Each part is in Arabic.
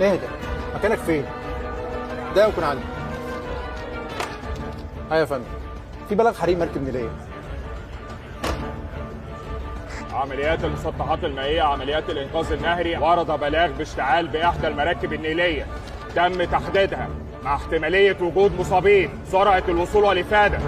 اهدى، مكانك فين؟ ده يكون عندي. ايوه يا فندم، في بلغ حريق مركب نيليه. عمليات المسطحات المائية، عمليات الإنقاذ النهري، ورد بلاغ باشتعال بإحدى المراكب النيلية تم تحديدها مع احتمالية وجود مصابين، سرعة الوصول والإفادة.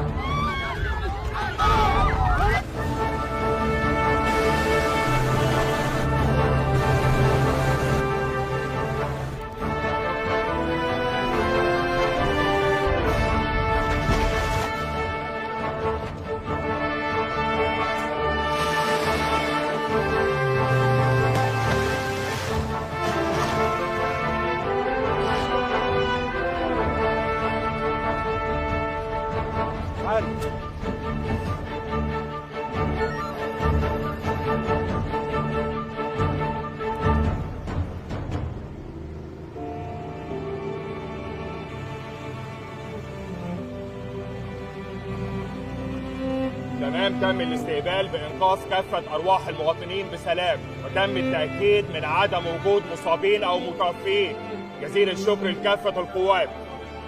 تم الاستقبال بإنقاذ كافة أرواح المواطنين بسلام، وتم التأكيد من عدم وجود مصابين أو متوفين. جزيل الشكر لكافة القوات.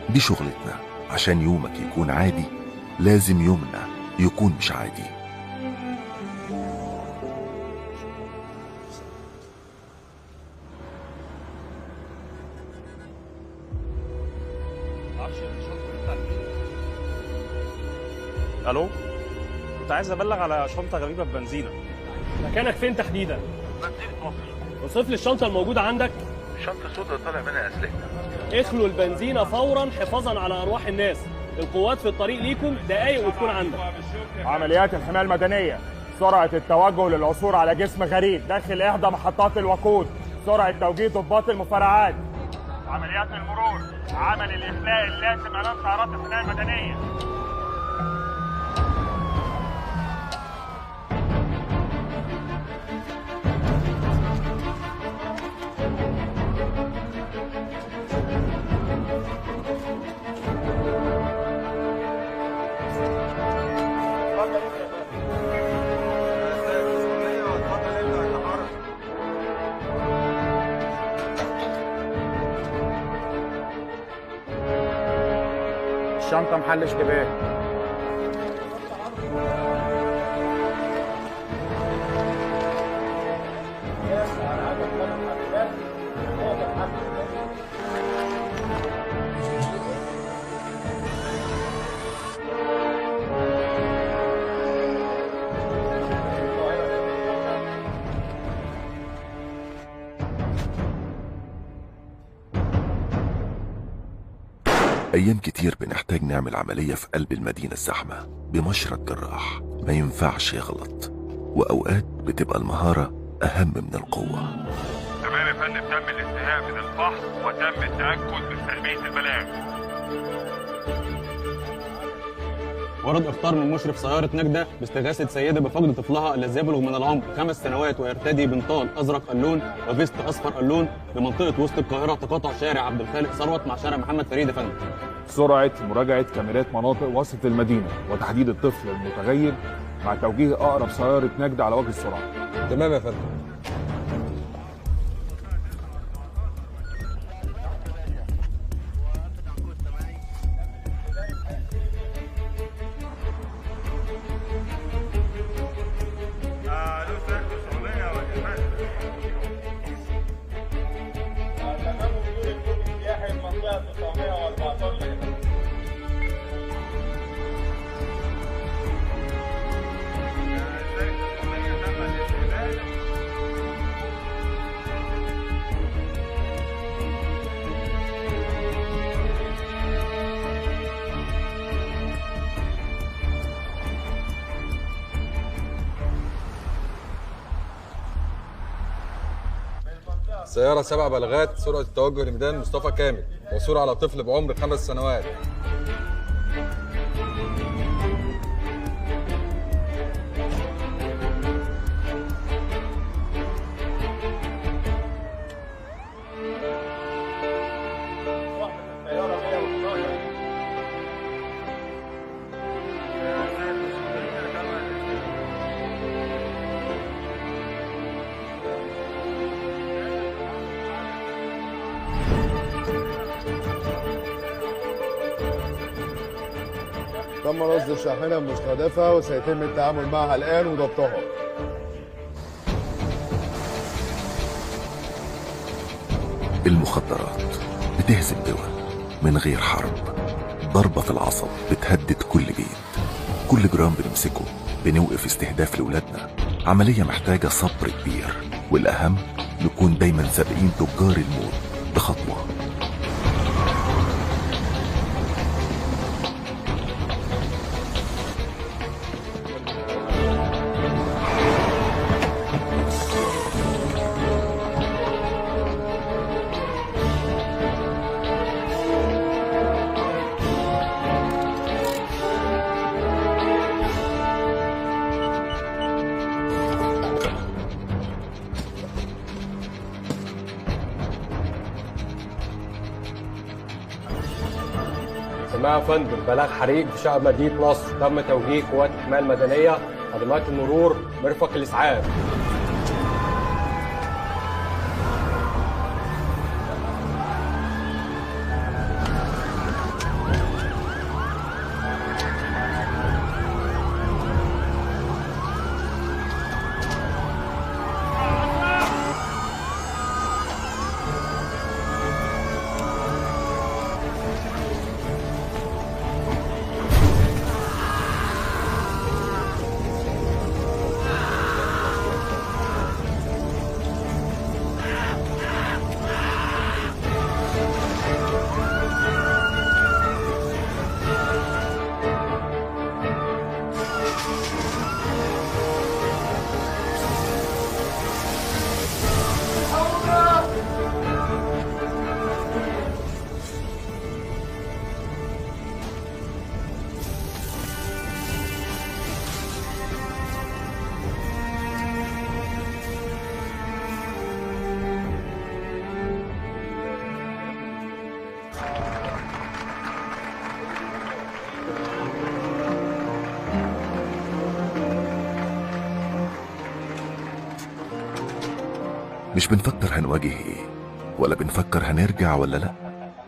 دي شغلتنا، عشان يومك يكون عادي لازم يومنا يكون مش عادي. الو، كنت عايز ابلغ على شنطه غريبه ببنزينه. مكانك فين تحديدا؟ بنزينة مصر. اوصف لي الشنطه الموجوده عندك. شنطة سوداء طالع منها أسلحة. اخلوا البنزينه فورا حفاظا على ارواح الناس. القوات في الطريق ليكم، دقايق وتكون عندك. عمليات الحماية المدنية، سرعة التوجه للعثور على جسم غريب داخل إحدى محطات الوقود، سرعة توجيه ضباط المفرعات. عمليات المرور، عمل الإخلاء اللازم أمام سيارات الحماية المدنية. الشنطه محل اشتباه. أيام كتير بنحتاج نعمل عملية في قلب المدينة الزحمة بمشرط جراح ما ينفعش يغلط، وأوقات بتبقى المهارة أهم من القوة. تمام يا فندم، تم الانتهاء من الفحص وتم التأكد من سلبية البلاغ. ورد اخطار من مشرف سيارة نجدة باستغاثة سيدة بفقد طفلها الذي يبلغ من العمر 5 سنوات ويرتدي بنطال أزرق اللون وفيست أصفر اللون بمنطقة وسط القاهرة، تقاطع شارع عبد الخالق ثروت مع شارع محمد فريد. فندم، سرعة مراجعة كاميرات مناطق وسط المدينة وتحديد الطفل المتغير مع توجيه أقرب سيارة نجدة على وجه السرعة. تمام يا فندم. سيارة 7 بلاغات، سرعة التوجه لميدان مصطفى كامل، وصول على طفل بعمر 5 سنوات. تم رصد الشاحنة المستهدفة وسيتم التعامل معها الآن وضبطها. المخدرات بتهزم دول من غير حرب. ضربة في العصب بتهدد كل بيت. كل جرام بنمسكه بنوقف استهداف لولادنا. عملية محتاجة صبر كبير، والأهم نكون دايما سابقين تجار الموت بخطوة. سماع يا فندم بلاغ حريق في شقة مدينة نصر، تم توجيه قوات الحماية المدنية، خدمات المرور، مرفق الإسعاف. مش بنفكر هنواجه ايه، ولا بنفكر هنرجع ولا لا،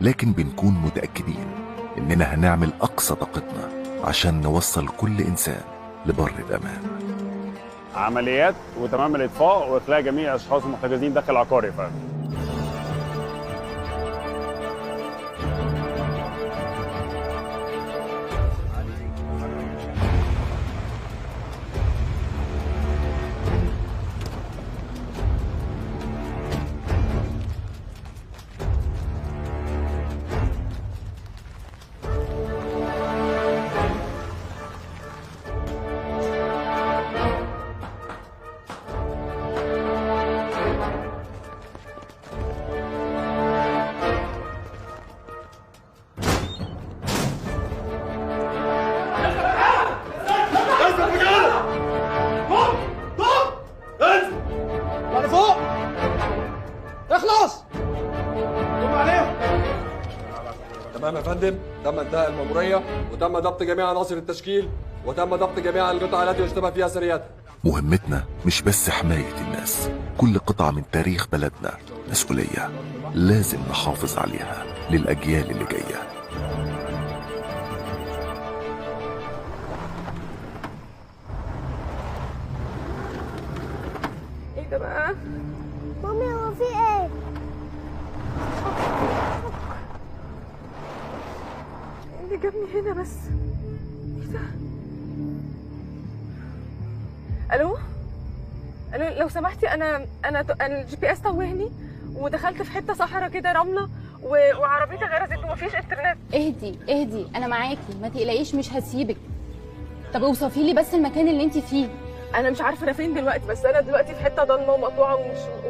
لكن بنكون متأكدين اننا هنعمل اقصى طاقتنا عشان نوصل كل انسان لبر الامان. عمليات وتمام الاطفاء واخلاء جميع الاشخاص المحتجزين داخل العقار يا فندم. تمام يا فندم، تم انتهاء المأمورية وتم ضبط جميع عناصر التشكيل وتم ضبط جميع القطع التي يشتبه فيها سرياتها. مهمتنا مش بس حماية الناس، كل قطعة من تاريخ بلدنا مسؤولية لازم نحافظ عليها للأجيال اللي جاية. ايه ده بقى؟ مامي هو في ايه؟ اللي جابني هنا بس ايه ده؟ الو لو سمحتي انا الجي بي اس توهني ودخلت في حته صحراء كده رمله وعربيتي غرزت ومفيش انترنت. اهدي انا معاكي، ما تقلقيش مش هسيبك. طب اوصفي لي بس المكان اللي انت فيه. انا مش عارفه انا فين دلوقتي، بس انا دلوقتي في حته ضلمه ومقطوعه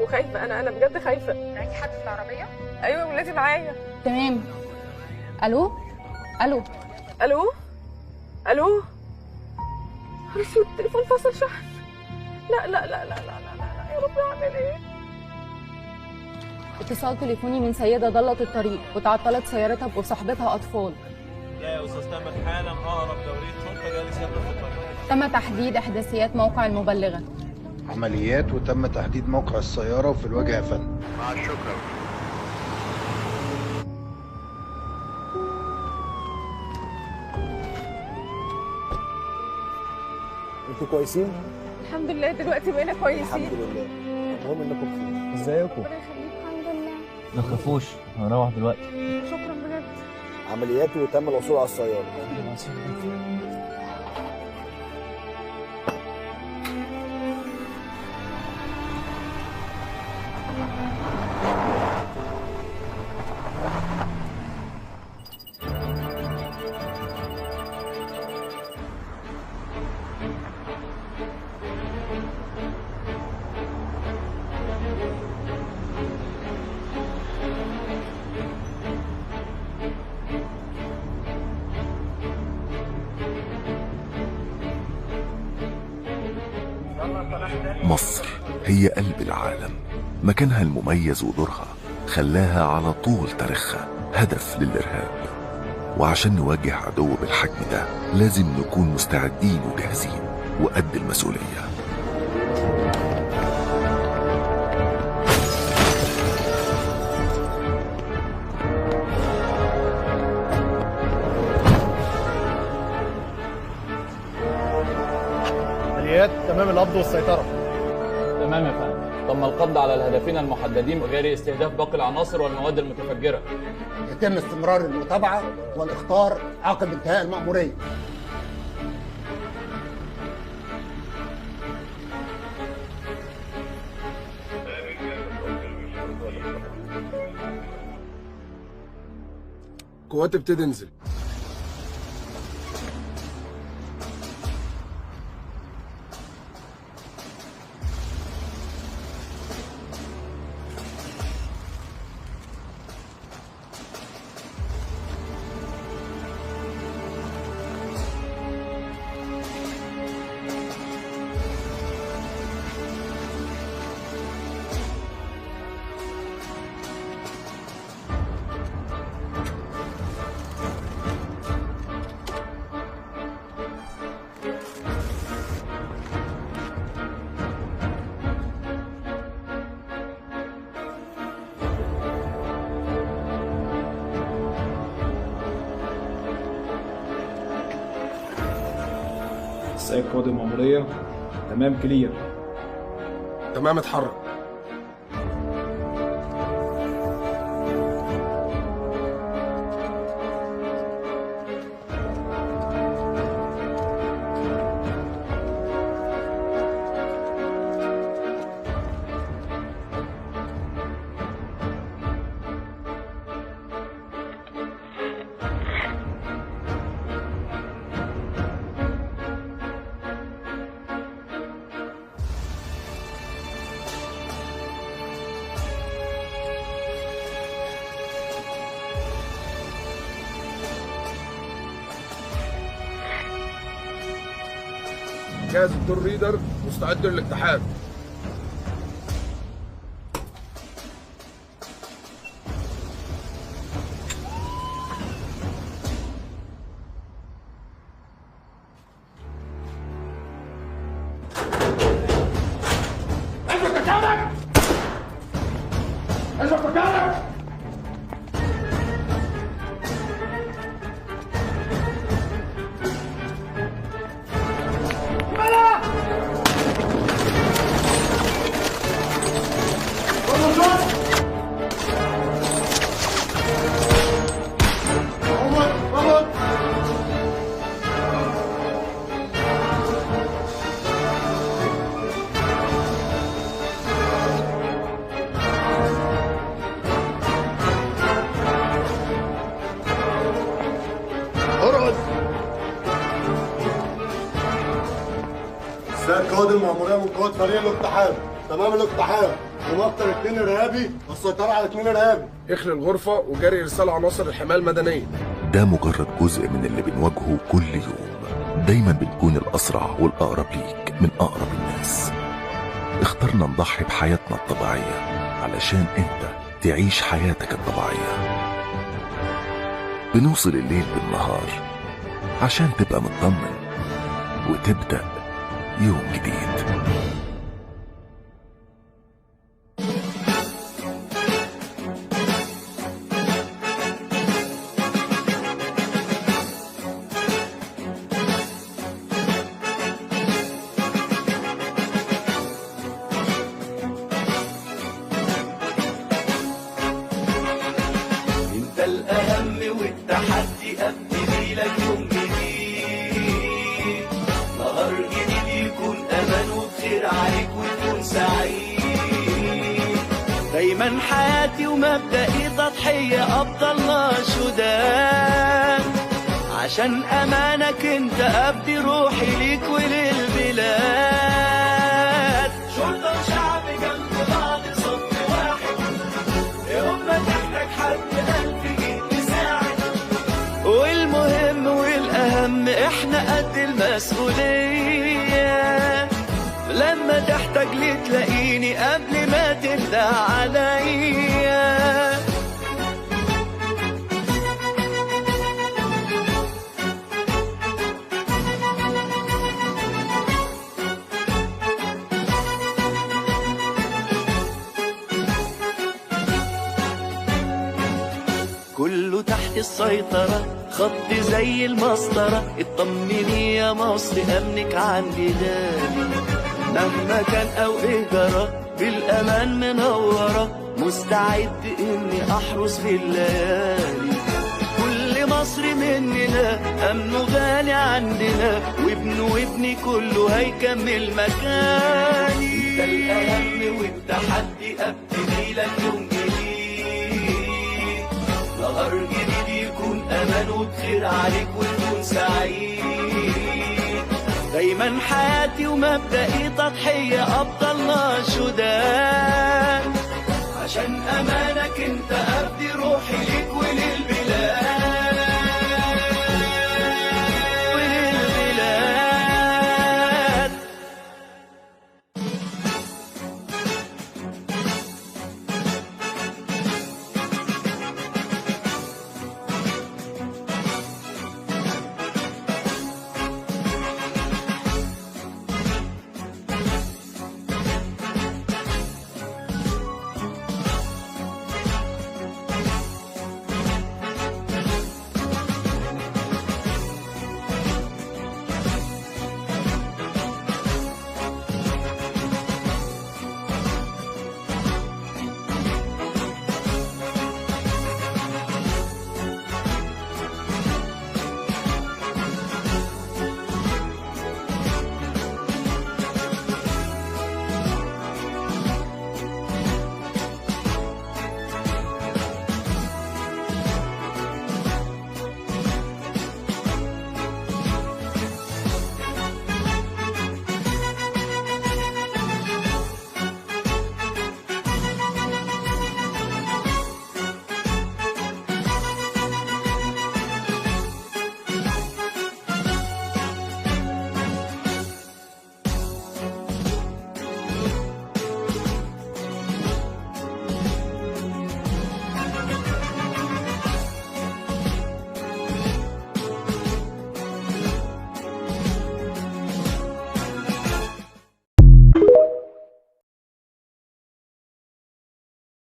وخايفه. انا بجد خايفه. معاكي حد في العربيه؟ ايوه ولادي معايا. تمام. الو رسول التليفون فصل شحن. لا يا رب اعمل ايه؟ اتصال تليفوني من سيدة ضلت الطريق وتعطلت سيارتها وصاحبتها أطفال. لا يا أستاذ، تم حالا أقرب دورية شرطة جالس يبلغ في المكان. تم تحديد إحداثيات موقع المبلغة. عمليات وتم تحديد موقع السيارة وفي الوجه يا فندم. مع الشكر. انتوا كويسين؟ الحمد لله دلوقتي بقينا كويسين. الحمد لله. المهم انكم بخير. ازيكم؟ ربنا يخليك. الحمد لله. ما تخافوش هنروح دلوقتي. شكرا بجد. عمليات وتم الوصول على السياره. مصر هي قلب العالم، مكانها المميز ودورها خلاها على طول تاريخها هدف للإرهاب. وعشان نواجه عدو بالحجم ده لازم نكون مستعدين وجاهزين وقد المسؤولية. عمليات تمام القبض والسيطرة. تمام يا فندم. تم القبض على الهدفين المحددين وجاري استهداف باقي العناصر والمواد المتفجرة. يتم استمرار المتابعة والإخطار عقب انتهاء المأمورية. قوات ابتدي انزل. سائق قائد المأمورية تمام كلير. تمام اتحرك. جهاز الدور ريدر مستعد للاقتحام. اثبت مكانك! اثبت مكانك! سيد قائد المأمورية من قوات فريق الاقتحام. تمام الاقتحام ومقتل 2 إرهابي والسيطرة على 2 إرهابي. اخلي الغرفة وجري إرسال عناصر الحماية المدنية. ده مجرد جزء من اللي بنواجهه كل يوم. دايما بنكون الأسرع والأقرب ليك من أقرب الناس. اخترنا نضحي بحياتنا الطبيعية علشان انت تعيش حياتك الطبيعية. بنوصل الليل بالنهار عشان تبقى مطمن وتبدأ يوم جديد. الأهم والتحدي أبتدي لك يوم جديد، نهار جديد يكون أمان وبخير عليك وتكون سعيد. دايما حياتي ومبدئي تضحية أفضل نشدان، عشان أمانك أنت أبدي روحي ليك وللبلاد. شرطة وشعب جنب بعض صف واحد، يوم ما تحتاج حد ألف إيد تساعد. والمهم والأهم إحنا قد المسؤولية، لما تحتاج لي تلاقيني قبل ما تندى عليا. كله تحت السيطرة، خط زي المسطرة. اطمني يا مصر أمنك عندي غالي، مهما كان أو إيه جرى بالأمان منورة. مستعد إني أحرس في الليالي، كل مصر مننا أمنه غالي عندنا، وابنه وابني كله هيكمل مكاني. ده الأهم والتحدي أبتدي لك يوم جديد، نهار جديد يكون أمان وبخير عليك وتكون سعيد. دايما حياتي ومبدئي تضحية أفضل نشدان، عشان أمانك أنت أبدي روحي